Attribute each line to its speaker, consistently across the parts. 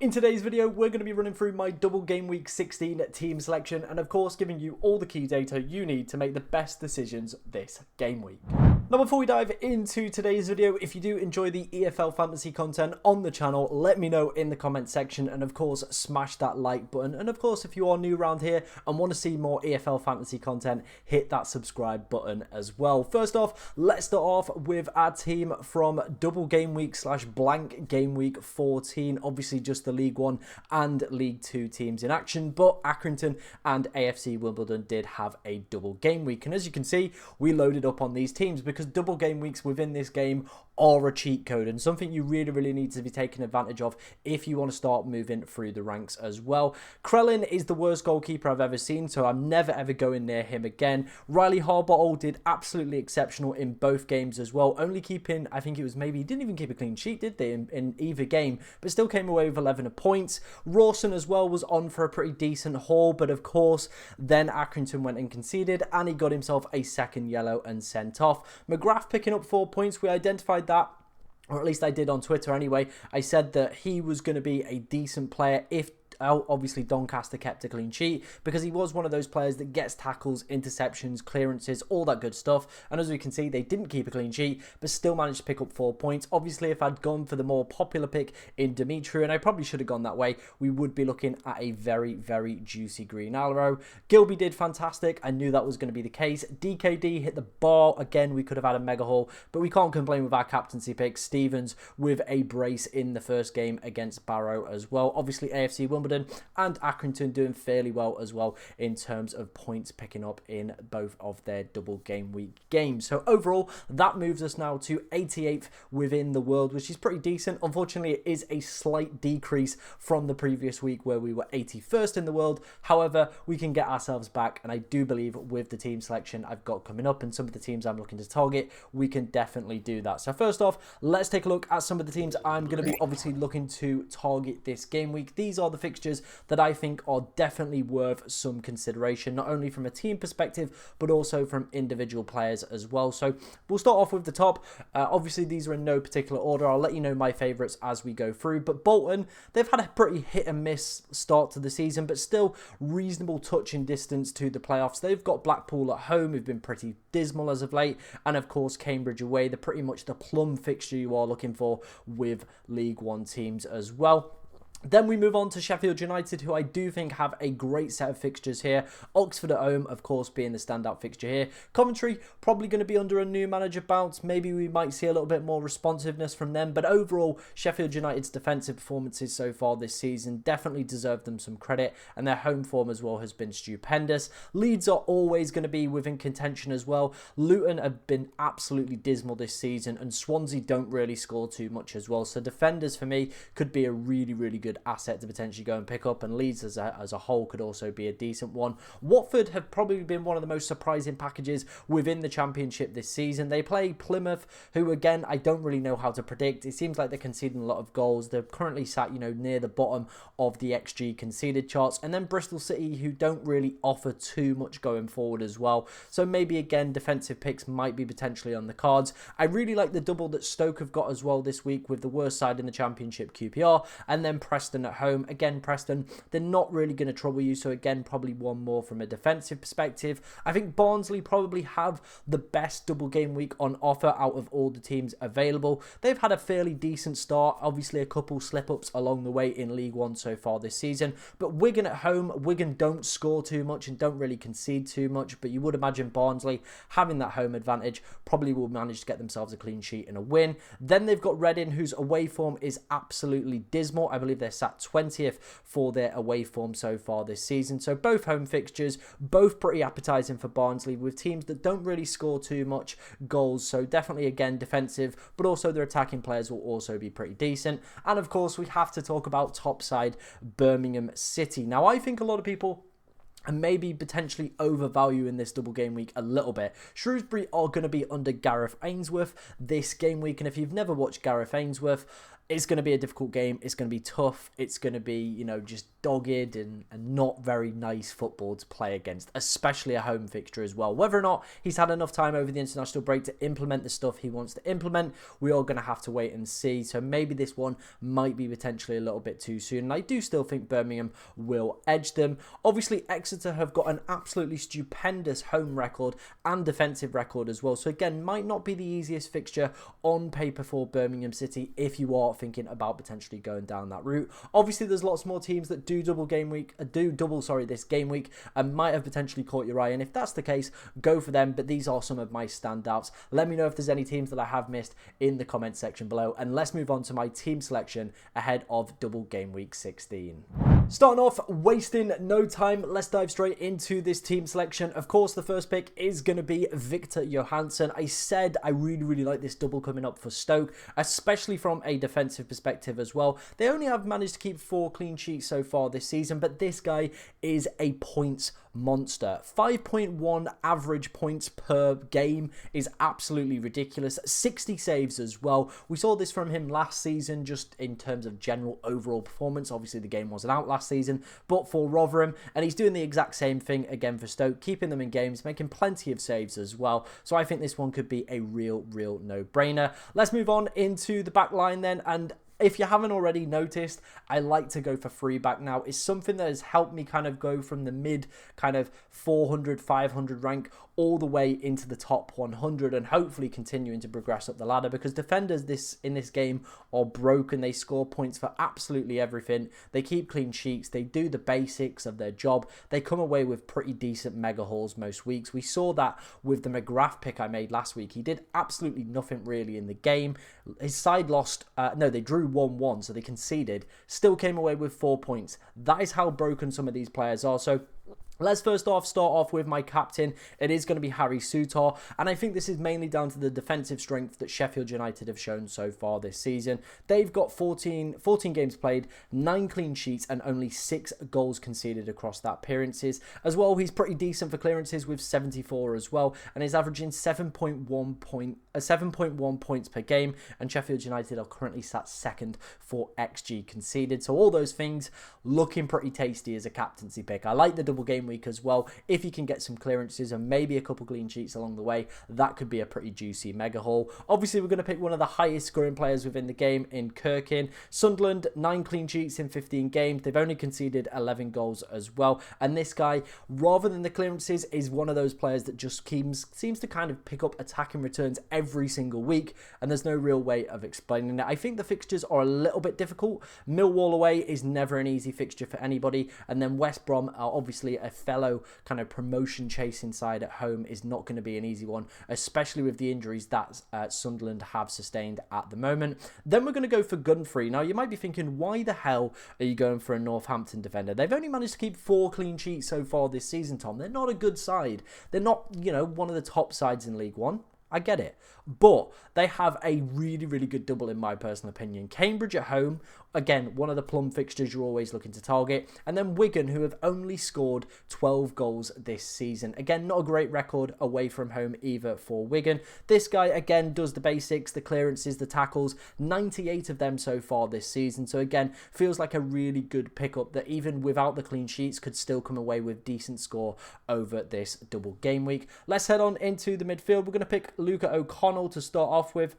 Speaker 1: In today's video, we're going to be running through my double game week 16 team selection and of course giving you all the key data you need to make the best decisions this game week. Now before we dive into today's video, if you do enjoy the EFL fantasy content on the channel, let me know in the comment section and of course smash that like button. And of course if you are new around here and want to see more EFL fantasy content, hit that subscribe button as well. First off, let's start off with our team from double game week / blank game week 14. Obviously just the League 1 and League 2 teams in action, but Accrington and AFC Wimbledon did have a double game week. And as you can see, we loaded up on these teams because double game weeks within this game are a cheat code and something you really need to be taking advantage of if you want to start moving through the ranks as well. Krellin is the worst goalkeeper I've ever seen, so I'm never ever going near him again. Riley Harbottle did absolutely exceptional in both games as well, only keeping, I think it was maybe, he didn't even keep a clean sheet, did they, in either game, but still came away with 11 points. Rawson as well was on for a pretty decent haul, but of course then Accrington went and conceded and he got himself a second yellow and sent off. McGrath picking up 4 points. We identified that, or at least I did on Twitter anyway. I said that he was going to be a decent player if obviously Doncaster kept a clean sheet, because he was one of those players that gets tackles, interceptions, clearances, all that good stuff. And as we can see, they didn't keep a clean sheet, but still managed to pick up 4 points. Obviously, if I'd gone for the more popular pick in Dimitri, and I probably should have gone that way, we would be looking at a very juicy green arrow. Gilby did fantastic. I knew that was going to be the case. DKD hit the bar. Again, we could have had a mega haul, but we can't complain with our captaincy pick. Stevens with a brace in the first game against Barrow as well. Obviously, AFC Wimbledon and Accrington doing fairly well as well in terms of points picking up in both of their double game week games. So overall, that moves us now to 88th within the world, which is pretty decent. Unfortunately, it is a slight decrease from the previous week where we were 81st in the world. However, we can get ourselves back, and I do believe with the team selection I've got coming up and some of the teams I'm looking to target, we can definitely do that. So first off, let's take a look at some of the teams I'm going to be obviously looking to target this game week. These are the fixtures that I think are definitely worth some consideration, not only from a team perspective, but also from individual players as well. So we'll start off with the top. Obviously, these are in no particular order. I'll let you know my favourites as we go through. But Bolton, they've had a pretty hit and miss start to the season, but still reasonable touching distance to the playoffs. They've got Blackpool at home, who've been pretty dismal as of late, and of course Cambridge away. They're pretty much the plum fixture you are looking for with League 1 teams as well. Then we move on to Sheffield United, who I do think have a great set of fixtures here. Oxford at home, of course, being the standout fixture here. Coventry, probably going to be under a new manager bounce. Maybe we might see a little bit more responsiveness from them. But overall, Sheffield United's defensive performances so far this season definitely deserve them some credit. And their home form as well has been stupendous. Leeds are always going to be within contention as well. Luton have been absolutely dismal this season. And Swansea don't really score too much as well. So defenders, for me, could be a really good asset to potentially go and pick up, and Leeds as a whole could also be a decent one. Watford have probably been one of the most surprising packages within the Championship this season. They play Plymouth, who again I don't really know how to predict. It seems like they're conceding a lot of goals. They're currently sat near the bottom of the XG conceded charts, and then Bristol City, who don't really offer too much going forward as well. So maybe again defensive picks might be potentially on the cards. I really like the double that Stoke have got as well this week with the worst side in the Championship, QPR, and then Preston at home. Again, Preston, they're not really going to trouble you, so again, probably one more from a defensive perspective. I think Barnsley probably have the best double game week on offer out of all the teams available. They've had a fairly decent start, obviously a couple slip-ups along the way in League 1 so far this season, but Wigan at home, Wigan don't score too much and don't really concede too much, but you would imagine Barnsley, having that home advantage, probably will manage to get themselves a clean sheet and a win. Then they've got Reading, whose away form is absolutely dismal. I believe they're sat 20th for their away form so far this season. So both home fixtures, both pretty appetising for Barnsley, with teams that don't really score too much goals. So definitely again defensive, but also their attacking players will also be pretty decent. And of course we have to talk about top side Birmingham City. Now I think a lot of people and maybe potentially overvalue in this double game week a little bit. Shrewsbury are going to be under Gareth Ainsworth this game week, and if you've never watched Gareth Ainsworth, it's going to be a difficult game. It's going to be tough. It's going to be, you know, just dogged and not very nice football to play against, especially a home fixture as well. Whether or not he's had enough time over the international break to implement the stuff he wants to implement, we are going to have to wait and see. So maybe this one might be potentially a little bit too soon. And I do still think Birmingham will edge them. Obviously, Exeter have got an absolutely stupendous home record and defensive record as well. So again, might not be the easiest fixture on paper for Birmingham City if you are thinking about potentially going down that route. Obviously, there's lots more teams that do double this game week and might have potentially caught your eye, and if that's the case, go for them. But these are some of my standouts. Let me know if there's any teams that I have missed in the comment section below, and let's move on to my team selection ahead of double game week 16. Starting off, wasting no time, let's dive straight into this team selection. Of course, the first pick is going to be Victor Johansson. I said I really like this double coming up for Stoke, especially from a defensive perspective as well. They only have managed to keep 4 clean sheets so far this season, but this guy is a points monster. 5.1 average points per game is absolutely ridiculous. 60 saves as well. We saw this from him last season, just in terms of general overall performance. Obviously, the game wasn't out last season, but for Rotherham, and he's doing the exact same thing again for Stoke, keeping them in games, making plenty of saves as well. So I think this one could be a real no-brainer. Let's move on into the back line then, and if you haven't already noticed, I like to go for free back now. It's something that has helped me kind of go from the mid kind of 400, 500 rank all the way into the top 100 and hopefully continuing to progress up the ladder, because defenders in this game are broken. They score points for absolutely everything. They keep clean sheets. They do the basics of their job. They come away with pretty decent mega hauls most weeks. We saw that with the McGrath pick I made last week. He did absolutely nothing really in the game. His side lost, they drew 1-1, so they conceded, still came away with 4 points. That is how broken some of these players are. So let's first off start off with my captain. It is going to be Harry Souttar, and I think this is mainly down to the defensive strength that Sheffield United have shown so far this season. They've got 14 games played, 9 clean sheets, and only 6 goals conceded across that appearances. As well, he's pretty decent for clearances with 74 as well, and is averaging 7.1 points per game, and Sheffield United are currently sat second for XG conceded. So all those things looking pretty tasty as a captaincy pick. I like the double game week as well. If you can get some clearances and maybe a couple clean sheets along the way, that could be a pretty juicy mega haul. Obviously, we're going to pick one of the highest scoring players within the game in Kirkin. Sunderland, 9 clean sheets in 15 games. They've only conceded 11 goals as well. And this guy, rather than the clearances, is one of those players that just seems to kind of pick up attacking returns every single week, and there's no real way of explaining it. I think the fixtures are a little bit difficult. Millwall away is never an easy fixture for anybody, and then West Brom are obviously a fellow kind of promotion chasing side at home, is not going to be an easy one, especially with the injuries that Sunderland have sustained at the moment. Then we're going to go for Gunfrey. Now, you might be thinking, why the hell are you going for a Northampton defender? They've only managed to keep 4 clean sheets so far this season, Tom. They're not a good side. They're not, you know, one of the top sides in League One. I get it. But they have a really good double in my personal opinion. Cambridge at home, again, one of the plum fixtures you're always looking to target. And then Wigan, who have only scored 12 goals this season. Again, not a great record away from home either for Wigan. This guy, again, does the basics, the clearances, the tackles. 98 of them so far this season. So again, feels like a really good pickup that even without the clean sheets could still come away with decent score over this double game week. Let's head on into the midfield. We're going to pick Luca O'Connell to start off with.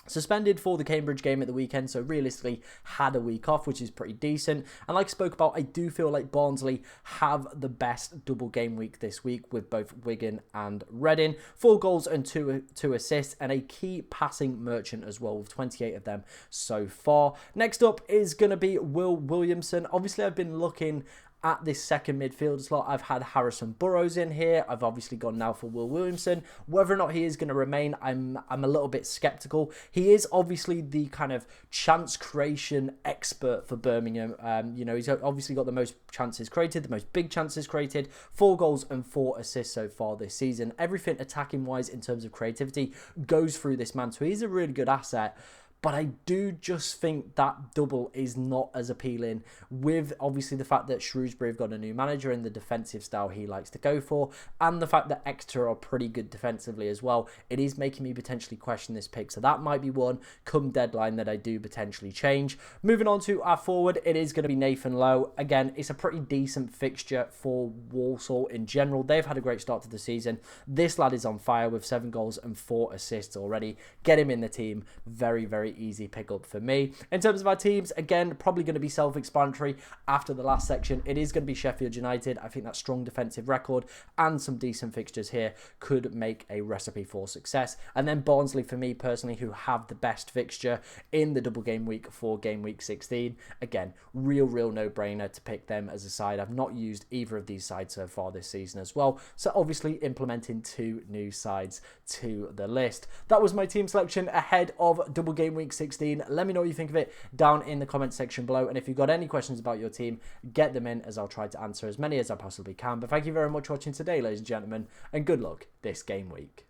Speaker 1: Suspended for the Cambridge game at the weekend, so realistically had a week off, which is pretty decent. And like I spoke about, I do feel like Barnsley have the best double game week this week with both Wigan and Reading. 4 goals and 2 assists, and a key passing merchant as well, with 28 of them so far. Next up is going to be Will Williamson. Obviously, I've been looking at this second midfield slot. I've had Harrison Burrows in here. I've obviously gone now for Will Williamson. Whether or not he is going to remain, I'm a little bit skeptical. He is obviously the kind of chance creation expert for Birmingham. You know, he's obviously got the most chances created, the most big chances created, 4 goals and 4 assists so far this season. Everything attacking wise in terms of creativity goes through this man, so he's a really good asset. but I do just think that double is not as appealing, with obviously the fact that Shrewsbury have got a new manager and the defensive style he likes to go for, and the fact that Exeter are pretty good defensively as well. It is making me potentially question this pick, so that might be one come deadline that I do potentially change. Moving on to our forward, it is going to be Nathan Lowe. Again, it's a pretty decent fixture for Walsall in general. They've had a great start to the season. This lad is on fire with 7 goals and 4 assists already. Get him in the team. Very, very easy pickup for me. In terms of our teams, again, probably going to be self-explanatory after the last section. It is going to be Sheffield United. I think that strong defensive record and some decent fixtures here could make a recipe for success. And then Barnsley for me personally, who have the best fixture in the double game week for game week 16. Again, real no-brainer to pick them as a side. I've not used either of these sides so far this season as well. So obviously implementing 2 new sides to the list. That was my team selection ahead of double game week 16. Let me know what you think of it down in the comment section below. And if you've got any questions about your team, get them in, as I'll try to answer as many as I possibly can. But thank you very much for watching today, ladies and gentlemen, and good luck this game week.